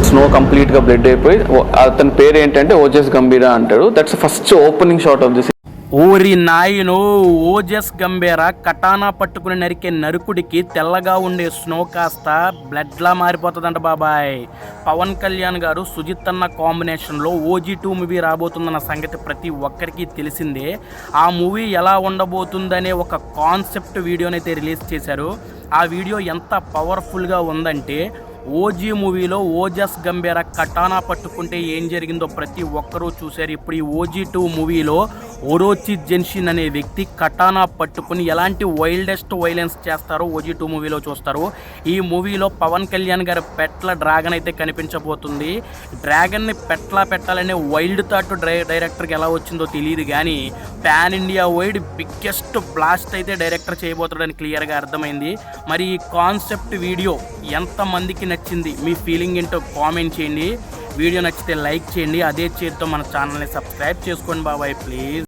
Snow కంప్లీట్గా blood అయిపోయి అతని పేరు ఏంటంటే ఓజస్ గంభీరా అంటాడు. That's first opening shot of this. ఓరి నాయను, ఓజస్ గంభీరా కటానా పట్టుకుని నరికే నరుకుడికి తెల్లగా ఉండే స్నో కాస్త బ్లడ్లా మారిపోతుందంట బాబాయ్. పవన్ కళ్యాణ్ గారు సుజిత్ అన్న కాంబినేషన్లో OG2 మూవీ రాబోతుందన్న సంగతి ప్రతి ఒక్కరికి తెలిసిందే. ఆ మూవీ ఎలా ఉండబోతుందనే ఒక కాన్సెప్ట్ వీడియోనైతే రిలీజ్ చేశారు. ఆ వీడియో ఎంత పవర్ఫుల్గా ఉందంటే, ఓజీ మూవీలో ఓజస్ గంభీరా కటానా పట్టుకుంటే ఏం జరిగిందో ప్రతి ఒక్కరూ చూశారు. ఇప్పుడు ఈ OG2 మూవీలో ఓరోచి జెన్షిన్ అనే వ్యక్తి కటానా పట్టుకుని ఎలాంటి వైల్డెస్ట్ వైలెన్స్ చేస్తారో OG2 మూవీలో చూస్తారు. ఈ మూవీలో పవన్ కళ్యాణ్ గారి పెట్ల డ్రాగన్ అయితే కనిపించబోతుంది. డ్రాగన్ని పెట్టాలనే వైల్డ్ థాట్ డైరెక్టర్కి ఎలా వచ్చిందో తెలియదు, కానీ pan India wide biggest blast అయితే డైరెక్టర్ చేయబోతాడని క్లియర్గా అర్థమైంది. మరి ఈ కాన్సెప్ట్ వీడియో ఎంతమందికి నచ్చింది, మీ ఫీలింగ్ ఏంటో కామెంట్ చేయండి. వీడియో నచ్చితే లైక్ చేయండి. అదే చేతితో మన ఛానల్ని సబ్స్క్రైబ్ చేసుకోండి బాబాయ్ ప్లీజ్.